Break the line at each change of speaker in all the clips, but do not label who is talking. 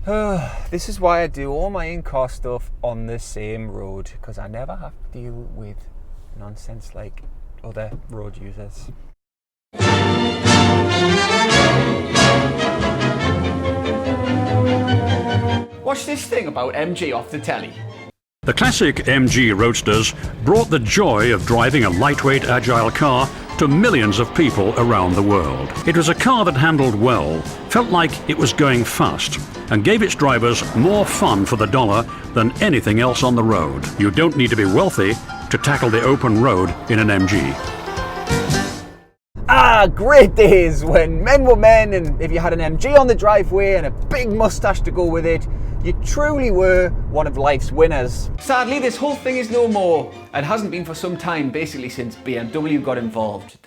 This is why I do all my in-car stuff on the same road, because I never have to deal with nonsense like other road users.
Watch this thing about MG off the telly.
The classic MG Roadsters brought the joy of driving a lightweight, agile car to millions of people around the world. It was a car that handled well, felt like it was going fast, and gave its drivers more fun for the dollar than anything else on the road. You don't need to be wealthy to tackle the open road in an MG.
Ah, great days when men were men, and if you had an MG on the driveway and a big moustache to go with it, you truly were one of life's winners.
Sadly, this whole thing is no more, and hasn't been for some time, basically since BMW got involved.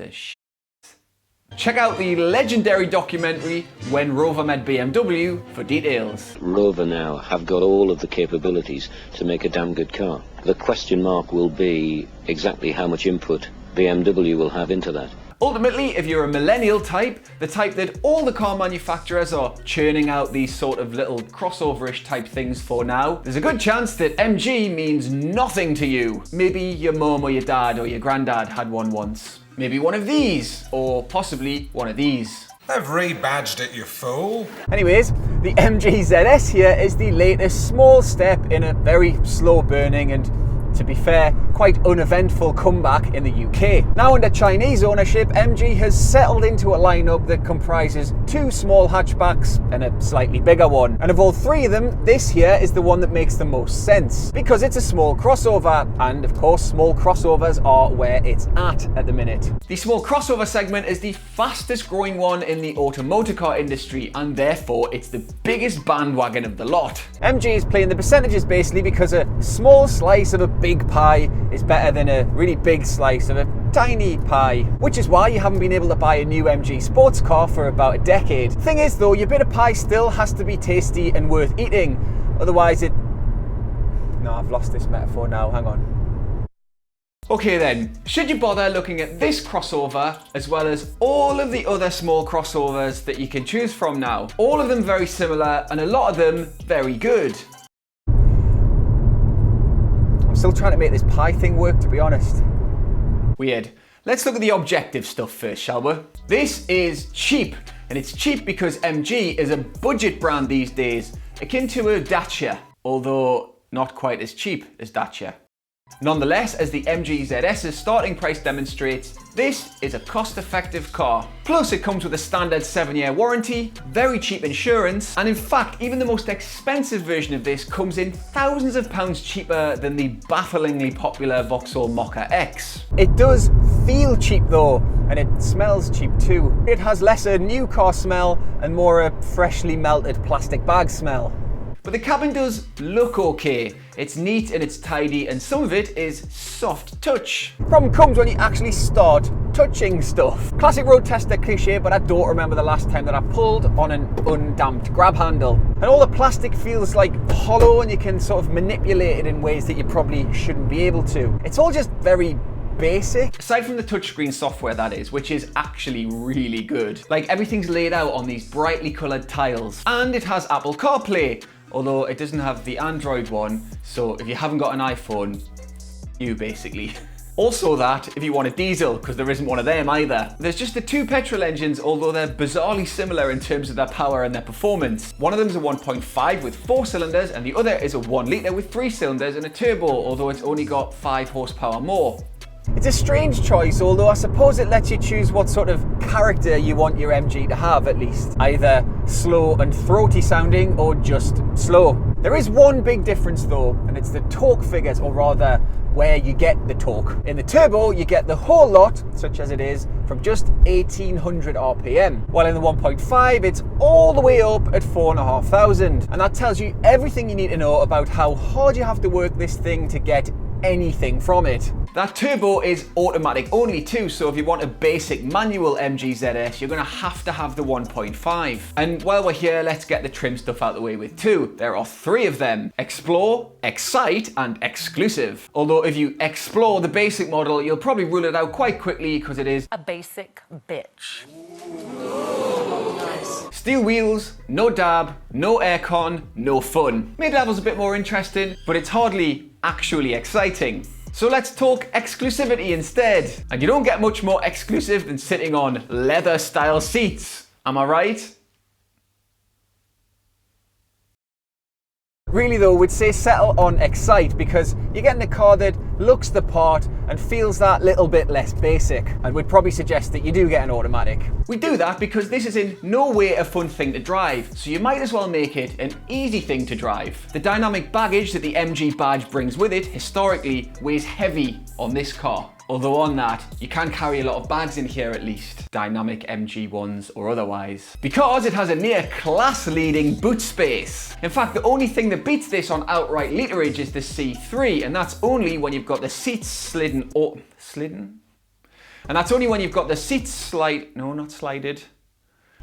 Check out the legendary documentary When Rover Met BMW for details.
Rover now have got all of the capabilities to make a damn good car. The question mark will be exactly how much input BMW will have into that.
Ultimately, if you're a millennial type, the type that all the car manufacturers are churning out these sort of little crossover-ish type things for now, there's a good chance that MG means nothing to you. Maybe your mum or your dad or your granddad had one once. Maybe one of these, or possibly one of these.
They've rebadged it, you fool.
Anyways, the MG ZS here is the latest small step in a very slow burning and, to be fair, quite uneventful comeback in the UK. Now under Chinese ownership, MG has settled into a lineup that comprises 2 small hatchbacks and a slightly bigger one. And of all 3 of them, this here is the one that makes the most sense, because it's a small crossover, and of course small crossovers are where it's at the minute.
The small crossover segment is the fastest growing one in the automotive car industry, and therefore it's the biggest bandwagon of the lot.
MG is playing the percentages basically because a small slice of a big pie is better than a really big slice of a tiny pie, which is why you haven't been able to buy a new MG sports car for about a decade. Thing is though, your bit of pie still has to be tasty and worth eating, otherwise it... No, I've lost this metaphor now, hang on.
Okay then, should you bother looking at this crossover as well as all of the other small crossovers that you can choose from now? All of them very similar and a lot of them very good.
I'm still trying to make this pie thing work, to be honest.
Weird. Let's look at the objective stuff first, shall we? This is cheap, and it's cheap because MG is a budget brand these days, akin to a Dacia, although not quite as cheap as Dacia. Nonetheless, as the MG ZS's starting price demonstrates, this is a cost-effective car. Plus, it comes with a standard 7-year warranty, very cheap insurance, and in fact, even the most expensive version of this comes in thousands of pounds cheaper than the bafflingly popular Vauxhall Mokka X.
It does feel cheap though, and it smells cheap too. It has less a new car smell and more a freshly melted plastic bag smell.
But the cabin does look okay. It's neat and it's tidy, and some of it is soft touch.
Problem comes when you actually start touching stuff. Classic road tester cliche, but I don't remember the last time that I pulled on an undamped grab handle. And all the plastic feels like hollow, and you can sort of manipulate it in ways that you probably shouldn't be able to. It's all just very basic.
Aside from the touchscreen software, that is, which is actually really good. Like, everything's laid out on these brightly coloured tiles. And it has Apple CarPlay, although it doesn't have the Android one, so if you haven't got an iPhone, you basically. Also that, if you want a diesel, because there isn't one of them either. There's just the 2 petrol engines, although they're bizarrely similar in terms of their power and their performance. One of them is a 1.5 with 4 cylinders, and the other is a 1 litre with 3 cylinders and a turbo, although it's only got 5 horsepower more.
It's a strange choice, although I suppose it lets you choose what sort of character you want your MG to have, at least. Either slow and throaty sounding, or just slow. There is one big difference though, and it's the torque figures, or rather, where you get the torque. In the turbo, you get the whole lot, such as it is, from just 1800 RPM. While in the 1.5, it's all the way up at 4,500. And that tells you everything you need to know about how hard you have to work this thing to get anything from it.
That turbo is automatic only too, so if you want a basic manual MG ZS, you're going to have the 1.5. And while we're here, let's get the trim stuff out of the way with 2. There are 3 of them: Explore, Excite, and Exclusive. Although if you explore the basic model, you'll probably rule it out quite quickly because it is
a basic bitch.
Steel wheels, no dab, no aircon, no fun. Mid-level's a bit more interesting, but it's hardly actually exciting. So let's talk exclusivity instead. And you don't get much more exclusive than sitting on leather-style seats. Am I right?
Really though, we'd say settle on Excite because you're getting a car that looks the part and feels that little bit less basic. And we'd probably suggest that you do get an automatic.
We do that because this is in no way a fun thing to drive, so you might as well make it an easy thing to drive. The dynamic baggage that the MG badge brings with it historically weighs heavy on this car. Although on that, you can carry a lot of bags in here at least, dynamic MG ones or otherwise. Because it has a near class-leading boot space. In fact, the only thing that beats this on outright literage is the C3, and that's only when you've got the seats slidden. And that's only when you've got the seats not slided.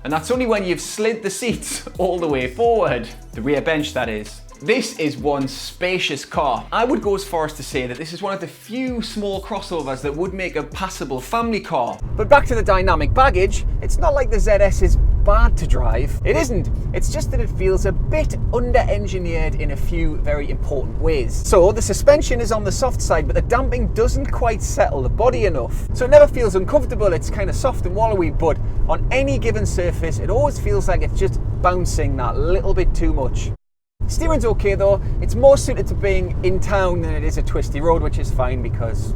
And that's only when you've slid the seats all the way forward. The rear bench, that is. This is one spacious car. I would go as far as to say that this is one of the few small crossovers that would make a passable family car.
But back to the dynamic baggage, it's not like the ZS is bad to drive. It isn't. It's just that it feels a bit under-engineered in a few very important ways. So the suspension is on the soft side, but the damping doesn't quite settle the body enough. So it never feels uncomfortable. It's kind of soft and wallowy, but on any given surface, it always feels like it's just bouncing that little bit too much. Steering's okay though. It's more suited to being in town than it is a twisty road, which is fine because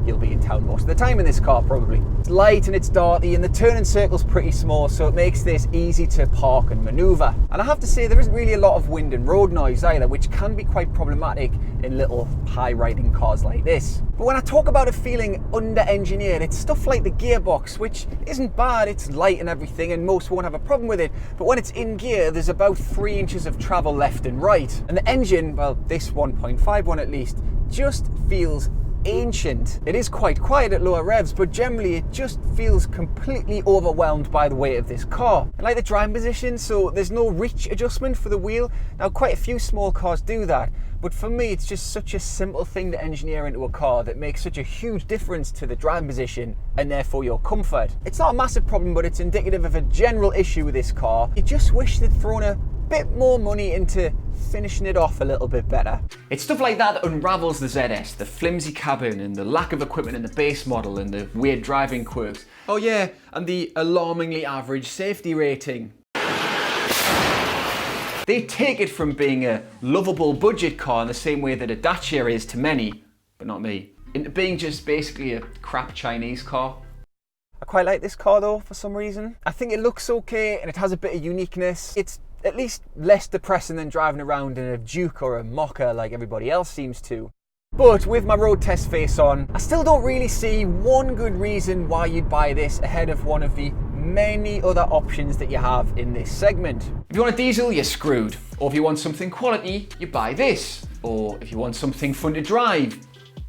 you'll be in town most of the time in this car probably. It's light and it's darty and the turning circle's pretty small, so it makes this easy to park and manoeuvre. And I have to say there isn't really a lot of wind and road noise either, which can be quite problematic in little high riding cars like this. But when I talk about it feeling under-engineered, it's stuff like the gearbox, which isn't bad, it's light and everything and most won't have a problem with it, but when it's in gear there's about 3 inches of travel left and right. And the engine, well this 1.5 one at least, just feels ancient. It is quite quiet at lower revs, but generally it just feels completely overwhelmed by the weight of this car. I like the driving position, so there's no reach adjustment for the wheel. Now quite a few small cars do that, but for me it's just such a simple thing to engineer into a car that makes such a huge difference to the driving position and therefore your comfort. It's not a massive problem, but it's indicative of a general issue with this car. You just wish they'd thrown a bit more money into finishing it off a little bit better.
It's stuff like that that unravels the ZS, the flimsy cabin and the lack of equipment in the base model and the weird driving quirks. Oh yeah, and the alarmingly average safety rating. They take it from being a lovable budget car in the same way that a Dacia is to many, but not me, into being just basically a crap Chinese car.
I quite like this car though for some reason. I think it looks okay and it has a bit of uniqueness. It's at least less depressing than driving around in a Duke or a Mocha like everybody else seems to. But with my road test face on, I still don't really see one good reason why you'd buy this ahead of one of the many other options that you have in this segment.
If you want a diesel, you're screwed. Or if you want something quality, you buy this. Or if you want something fun to drive,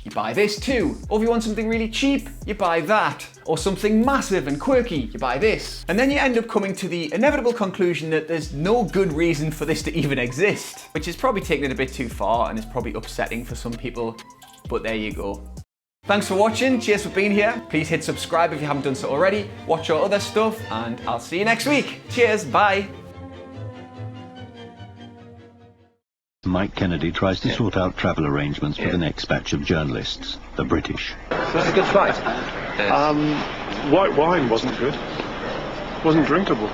you buy this too. Or if you want something really cheap, you buy that. Or something massive and quirky, you buy this. And then you end up coming to the inevitable conclusion that there's no good reason for this to even exist, which is probably taking it a bit too far and is probably upsetting for some people, but there you go. Thanks for watching, cheers for being here. Please hit subscribe if you haven't done so already. Watch our other stuff and I'll see you next week. Cheers, bye.
Mike Kennedy tries to sort out travel arrangements for the next batch of journalists, the British.
So it's a good flight.
White wine wasn't good. Wasn't drinkable.